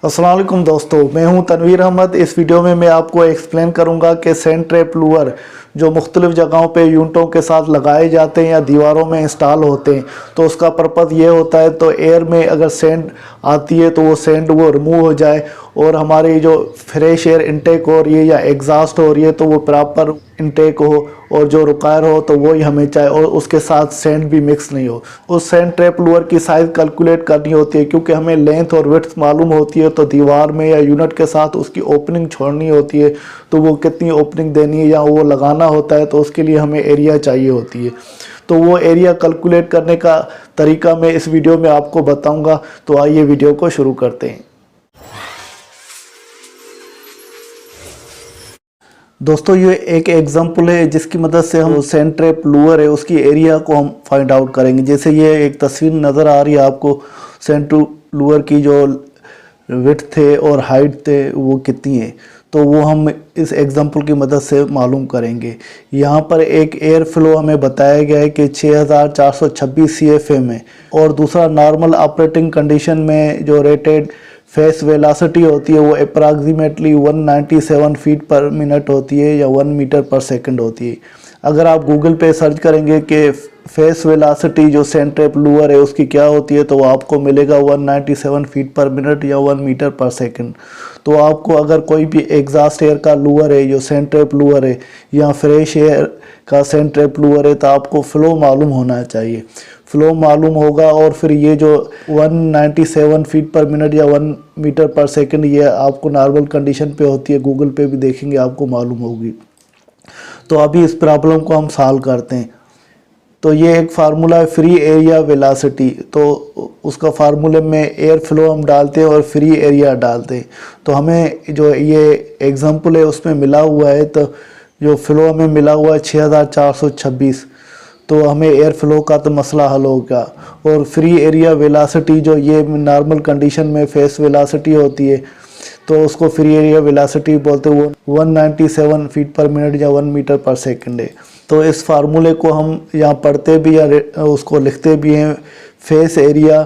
अस्सलाम वालेकुम दोस्तों, मैं हूं तनवीर अहमद। इस वीडियो में मैं आपको एक्सप्लेन करूंगा कि सैंड ट्रैप लूअर जो मुख्तलिफ़ जगहों पे यूनिटों के साथ लगाए जाते हैं या दीवारों में इंस्टॉल होते हैं, तो उसका पर्पज़ ये होता है तो एयर में अगर सैंड आती है तो वो सैंड वो रिमूव हो जाए और हमारी जो फ्रेश एयर इनटेक हो रही है या एग्जॉस्ट हो रही है तो वो प्रॉपर इनटेक हो और जो रिक्वायर हो तो वही हमें चाहिए और उसके साथ सैंड भी मिक्स नहीं हो। उस सैंड ट्रैप लूअर की साइज़ कैलकुलेट करनी होती है क्योंकि हमें लेंथ और विड्थ मालूम होती है, तो दीवार में या यूनिट के साथ उसकी ओपनिंग छोड़नी होती है, तो वो कितनी ओपनिंग देनी है या वो लगाना होता है तो उसके लिए हमें एरिया चाहिए होती है। तो वो एरिया कैलकुलेट करने का तरीका मैं इस वीडियो में आपको बताऊँगा। तो आइए वीडियो को शुरू करते हैं। दोस्तों, ये एक एग्जांपल है जिसकी मदद से हम सैंड ट्रैप लूअर है उसकी एरिया को हम फाइंड आउट करेंगे। जैसे ये एक तस्वीर नज़र आ रही है आपको, सैंड लूअर की जो विड्थ थे और हाइट थे वो कितनी है, तो वो हम इस एग्जांपल की मदद से मालूम करेंगे। यहाँ पर एक एयर फ्लो हमें बताया गया है कि 6426 CFM है और दूसरा नॉर्मल ऑपरेटिंग कंडीशन में जो रेटेड फेस वेलोसिटी होती है वो अप्रॉक्सीमेटली 197 फीट पर मिनट होती है या 1 मीटर पर सेकंड होती है। अगर आप गूगल पे सर्च करेंगे कि फेस वेलोसिटी जो सैंड ट्रैप लूअर है उसकी क्या होती है तो वो आपको मिलेगा 197 फीट पर मिनट या 1 मीटर पर सेकंड। तो आपको अगर कोई भी एग्जॉस्ट एयर का लूअर है जो सैंड ट्रैप लूअर है या फ्रेश एयर का सैंड ट्रैप लूअर है तो आपको फ़्लो मालूम होना चाहिए। फ़्लो मालूम होगा और फिर ये जो 197 फीट पर मिनट या 1 मीटर पर सेकंड ये आपको नॉर्मल कंडीशन पे होती है, गूगल पे भी देखेंगे आपको मालूम होगी। तो अभी इस प्रॉब्लम को हम सॉल्व करते हैं। तो ये एक फार्मूला है फ्री एरिया वेलोसिटी, तो उसका फार्मूले में एयर फ्लो हम डालते हैं और फ्री एरिया डालते हैं। तो हमें जो ये एग्जांपल है उसमें मिला हुआ है, तो जो फ्लो हमें मिला हुआ है 6426, तो हमें एयर फ्लो का तो मसला हल होगा। और फ्री एरिया वेलोसिटी जो ये नॉर्मल कंडीशन में फेस वेलोसिटी होती है तो उसको फ्री एरिया वेलोसिटी बोलते हैं, वो 197 फीट पर मिनट या 1 मीटर पर सेकंड है। तो इस फार्मूले को हम यहाँ पढ़ते भी या उसको लिखते भी हैं, फेस एरिया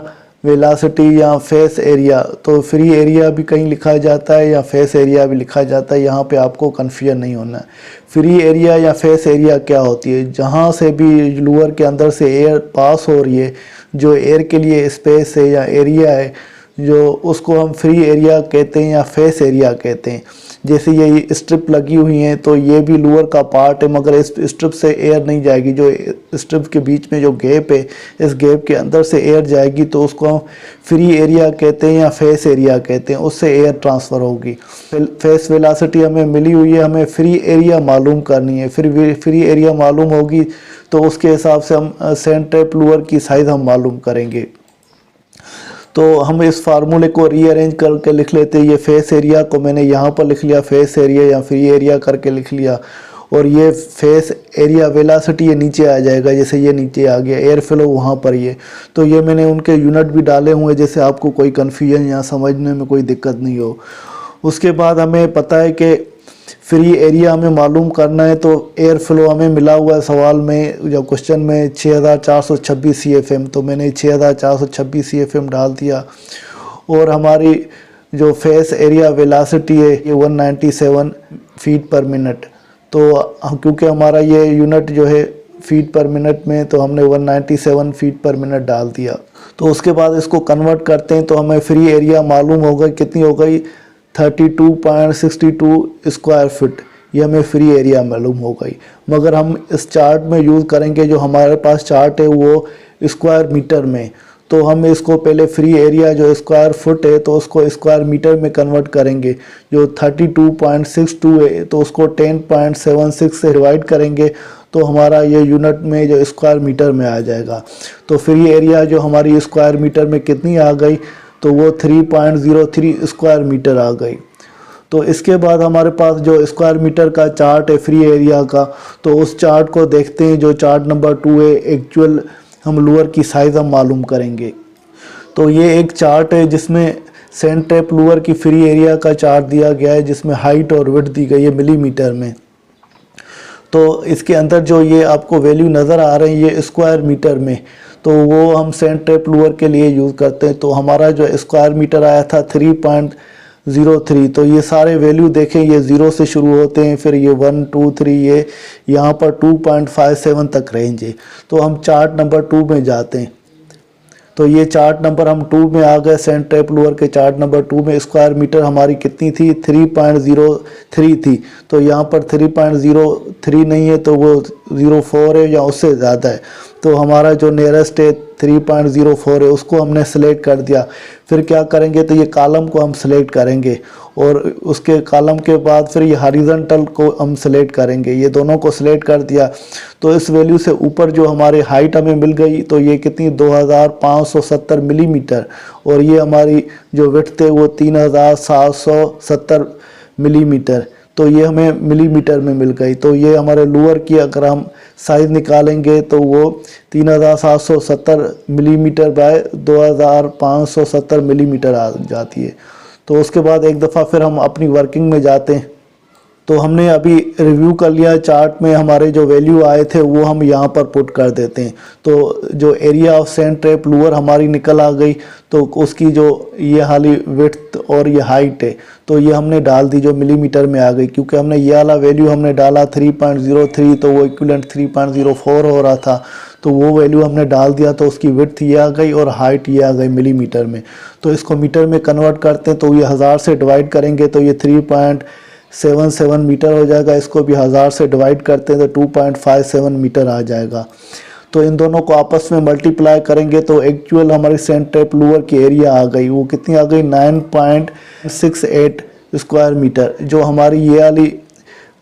वेलोसिटी या फेस एरिया। तो फ्री एरिया भी कहीं लिखा जाता है या फेस एरिया भी लिखा जाता है, यहाँ पे आपको कन्फ्यूजन नहीं होना है। फ्री एरिया या फेस एरिया क्या होती है, जहाँ से भी लूअर के अंदर से एयर पास हो रही है, जो एयर के लिए स्पेस है या एरिया है, जो उसको हम फ्री एरिया कहते हैं या फेस एरिया कहते हैं। जैसे ये स्ट्रिप लगी हुई है तो ये भी लूअर का पार्ट है, मगर इस स्ट्रिप से एयर नहीं जाएगी। जो स्ट्रिप के बीच में जो गैप है, इस गैप के अंदर से एयर जाएगी तो उसको हम फ्री एरिया कहते हैं या फेस एरिया कहते हैं, उससे एयर ट्रांसफ़र होगी। फेस वेलोसिटी हमें मिली हुई है, हमें फ्री एरिया मालूम करनी है। फिर फ्री एरिया मालूम होगी तो उसके हिसाब से हम सैंड ट्रैप लूअर की साइज़ हम मालूम करेंगे। तो हम इस फार्मूले को रीअरेंज करके लिख लेते हैं। ये फेस एरिया को मैंने यहाँ पर लिख लिया फेस एरिया या फ्री एरिया करके लिख लिया, और ये फेस एरिया वेलोसिटी ये नीचे आ जाएगा, जैसे ये नीचे आ गया, एयर फ्लो वहाँ पर ये। तो ये मैंने उनके यूनिट भी डाले हुए जैसे आपको कोई कन्फ्यूजन या समझने में कोई दिक्कत नहीं हो। उसके बाद हमें पता है कि फ्री एरिया हमें मालूम करना है, तो एयर फ्लो हमें मिला हुआ है सवाल में, जब क्वेश्चन में 6426 CFM, तो मैंने 6426 CFM डाल दिया। और हमारी जो फेस एरिया वेलोसिटी है ये 197 फीट पर मिनट, तो क्योंकि हमारा ये यूनिट जो है फीट पर मिनट में, तो हमने 197 फीट पर मिनट डाल दिया। तो उसके बाद इसको कन्वर्ट करते हैं तो हमें फ्री एरिया मालूम होगा कितनी हो गई, 32.62 स्क्वायर फीट, ये हमें फ्री एरिया मालूम हो गई। मगर हम इस चार्ट में यूज़ करेंगे, जो हमारे पास चार्ट है वो स्क्वायर मीटर में, तो हम इसको पहले फ्री एरिया जो स्क्वायर फुट है तो उसको स्क्वायर मीटर में कन्वर्ट करेंगे। जो 32.62 है तो उसको 10.76 से डिवाइड करेंगे तो हमारा ये यूनिट में जो स्क्वायर मीटर में आ जाएगा। तो फ्री एरिया जो हमारी स्क्वायर मीटर में कितनी आ गई, तो वो 3.03 स्क्वायर मीटर आ गई। तो इसके बाद हमारे पास जो स्क्वायर मीटर का चार्ट है फ्री एरिया का, तो उस चार्ट को देखते हैं, जो चार्ट नंबर 2 है। एक्चुअल हम लूअर की साइज़ हम मालूम करेंगे। तो ये एक चार्ट है जिसमें सैंड ट्रैप लूअर की फ्री एरिया का चार्ट दिया गया है, जिसमें हाइट और विड्थ दी गई है मिलीमीटर में। तो इसके अंदर जो ये आपको वैल्यू नज़र आ रही है ये स्क्वायर मीटर में, तो वो हम सैंड ट्रैप लूअर के लिए यूज़ करते हैं। तो हमारा जो स्क्वायर मीटर आया था 3.03। तो ये सारे वैल्यू देखें, ये 0 से शुरू होते हैं, फिर ये 1 2 3, ये यहाँ पर 2.57 तक रेंज है। तो हम चार्ट नंबर 2 में जाते हैं। तो ये चार्ट नंबर हम 2 में आ गए, सैंड ट्रैप लूअर के चार्ट नंबर 2 में स्क्वायर मीटर हमारी कितनी थी, 3.03 थी। तो यहाँ पर 3.03 नहीं है, तो वो 04 है या उससे ज़्यादा है। तो हमारा जो नियरेस्ट है 3.04 है, उसको हमने सेलेक्ट कर दिया। फिर क्या करेंगे, तो ये कॉलम को हम सेलेक्ट करेंगे और उसके कॉलम के बाद फिर ये हॉरिजॉन्टल को हम सेलेक्ट करेंगे। ये दोनों को सेलेक्ट कर दिया। तो इस वैल्यू से ऊपर जो हमारी हाइट हमें मिल गई, तो ये कितनी 2570 मिलीमीटर, और ये हमारी जो विड्थ है वो 3770 मिलीमीटर। तो ये हमें मिलीमीटर में मिल गई। तो ये हमारे लूअर की अगर हम साइज़ निकालेंगे तो वो 3770 मिलीमीटर बाय 2570 मिलीमीटर आ जाती है। तो उसके बाद एक दफ़ा फिर हम अपनी वर्किंग में जाते हैं। तो हमने अभी रिव्यू कर लिया, चार्ट में हमारे जो वैल्यू आए थे वो हम यहाँ पर पुट कर देते हैं। तो जो area of sand trap Louvre हमारी निकल आ गई, तो उसकी जो ये हाली विड्थ और ये हाइट है, तो ये हमने डाल दी जो मिलीमीटर में आ गई। क्योंकि हमने ये वाला वैल्यू हमने डाला 3.03, तो वो इक्विवेलेंट 3.04 हो रहा था। तो वो वैल्यू हमने डाल दिया, तो उसकी विड्थ ये आ गई और हाइट ये आ गई मिलीमीटर में। तो इसको मीटर में कन्वर्ट करते हैं, तो ये 1000 से डिवाइड करेंगे तो ये 3.77 मीटर हो जाएगा। इसको भी 1000 से डिवाइड करते हैं तो 2.57 मीटर आ जाएगा। तो इन दोनों को आपस में मल्टीप्लाई करेंगे तो एक्चुअल हमारी सैंड ट्रैप लूअर की एरिया आ गई, वो कितनी आ गई 9.68 स्क्वायर मीटर। जो हमारी ये वाली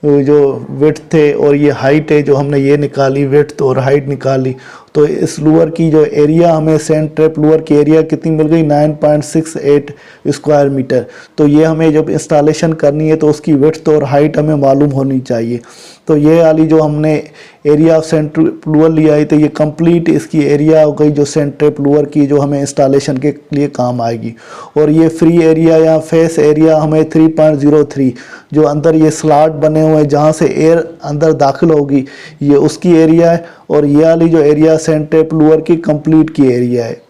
जो विड्थ थे और ये हाइट है, जो हमने ये निकाली, विड्थ और हाइट निकाली, तो इस लूअर की जो एरिया हमें सैंड ट्रैप लूअर की एरिया कितनी मिल गई 9.68 स्क्वायर मीटर। तो ये हमें जब इंस्टॉलेशन करनी है तो उसकी विड्थ और हाइट हमें मालूम होनी चाहिए। तो ये वाली जो हमने area of sand trap Louvre लिया है, तो ये कंप्लीट इसकी एरिया हो गई जो सैंड ट्रैप लूअर की, जो हमें इंस्टॉलेशन के लिए काम आएगी। और ये फ्री एरिया या फेस एरिया हमें 3.03, जो अंदर ये स्लॉट बने हुए हैं जहाँ से एयर अंदर दाखिल होगी, ये उसकी एरिया है। और ये वाली जो एरिया सैंड ट्रैप लूअर की कंप्लीट की एरिया है।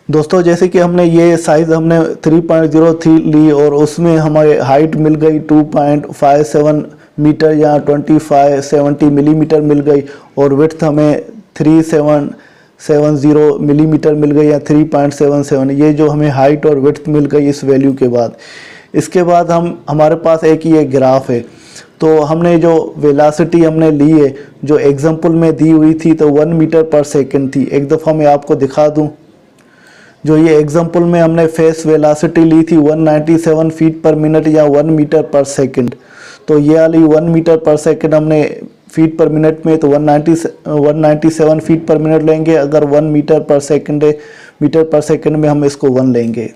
दोस्तों जैसे कि हमने ये साइज़ हमने 3.03 ली और उसमें हमारे हाइट मिल गई 2.57 मीटर या 2570 मिलीमीटर मिल गई, और विड्थ हमें 3770 मिलीमीटर मिल गई या 3.77। ये जो हमें हाइट और विड्थ मिल गई इस वैल्यू के बाद। इसके बाद हमारे पास एक ये ग्राफ है। तो हमने जो वेलोसिटी हमने ली है, जो एग्जाम्पल में दी हुई थी, तो 1 मीटर पर सेकंड थी। एक दफ़ा मैं आपको दिखा दूं, जो ये एग्जाम्पल में हमने फेस वेलोसिटी ली थी 197 फीट पर मिनट या 1 मीटर पर सेकंड। तो ये वाली 1 मीटर पर सेकंड हमने फीट पर मिनट में, तो 197 फीट पर मिनट लेंगे। अगर 1 मीटर पर सेकंड है, मीटर पर सेकंड में हम इसको 1 लेंगे।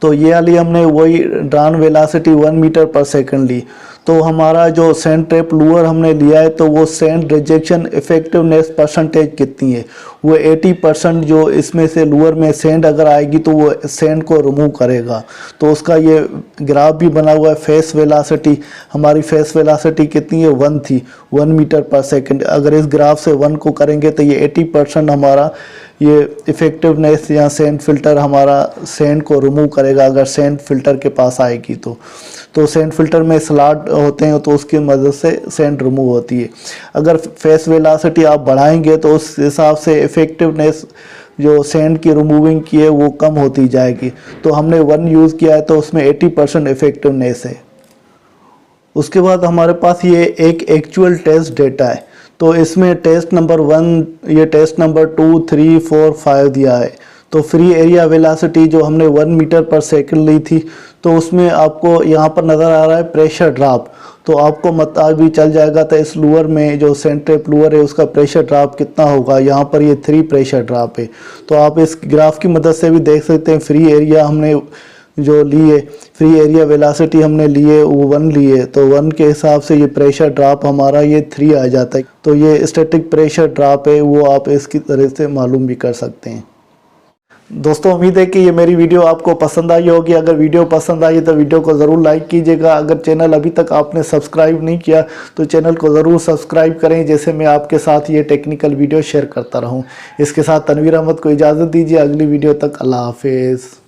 तो ये वाली हमने वही ड्रॉन वेलोसिटी 1 मीटर पर सेकंड ली। तो हमारा जो सैंड ट्रैप लूअर हमने लिया है, तो वो सैंड रिजेक्शन इफेक्टिवनेस परसेंटेज कितनी है, वो 80%। जो इसमें से लूअर में सैंड अगर आएगी तो वो सैंड को रिमूव करेगा। तो उसका ये ग्राफ भी बना हुआ है। फेस वेलोसिटी, हमारी फेस वेलोसिटी कितनी है 1 थी, 1 मीटर पर सेकंड। अगर इस ग्राफ से 1 को करेंगे तो ये 80% हमारा ये इफ़ेक्टिवनेस या सैंड फिल्टर हमारा सैंड को रिमूव करेगा, अगर सैंड फिल्टर के पास आएगी तो सैंड फिल्टर में स्लॉट होते हैं, तो उसकी मदद से सैंड रिमूव होती है। अगर फेस वेलोसिटी आप बढ़ाएंगे तो उस हिसाब से इफ़ेक्टिवनेस जो सैंड की रिमूविंग की है वो कम होती जाएगी। तो हमने 1 यूज़ किया है, तो उसमें 80% इफ़ेक्टिवनेस है। उसके बाद हमारे पास ये एक एक्चुअल टेस्ट डेटा है। तो इसमें टेस्ट नंबर 1, ये टेस्ट नंबर 2, 3, 4, 5 दिया है। तो फ्री एरिया वेलोसिटी जो हमने 1 मीटर पर सेकंड ली थी, तो उसमें आपको यहाँ पर नज़र आ रहा है प्रेशर ड्रॉप। तो आपको मताज भी चल जाएगा तो इस लूअर में जो सैंड ट्रैप लूअर है उसका प्रेशर ड्रॉप कितना होगा। यहाँ पर ये 3 प्रेशर ड्रॉप है। तो आप इस ग्राफ की मदद से भी देख सकते हैं। फ्री एरिया हमने जो ली है, फ्री एरिया वेलोसिटी हमने लिए वो 1 लिए, तो 1 के हिसाब से ये प्रेशर ड्रॉप हमारा ये 3 आ जाता है। तो ये स्टैटिक प्रेशर ड्रॉप है, वो आप इसकी तरह से मालूम भी कर सकते हैं। दोस्तों उम्मीद है कि ये मेरी वीडियो आपको पसंद आई होगी। अगर वीडियो पसंद आई तो वीडियो को ज़रूर लाइक कीजिएगा। अगर चैनल अभी तक आपने सब्सक्राइब नहीं किया तो चैनल को ज़रूर सब्सक्राइब करें, जैसे मैं आपके साथ ये टेक्निकल वीडियो शेयर करता रहूं। इसके साथ तनवीर अहमद को इजाज़त दीजिए। अगली वीडियो तक अल्लाह हाफिज़।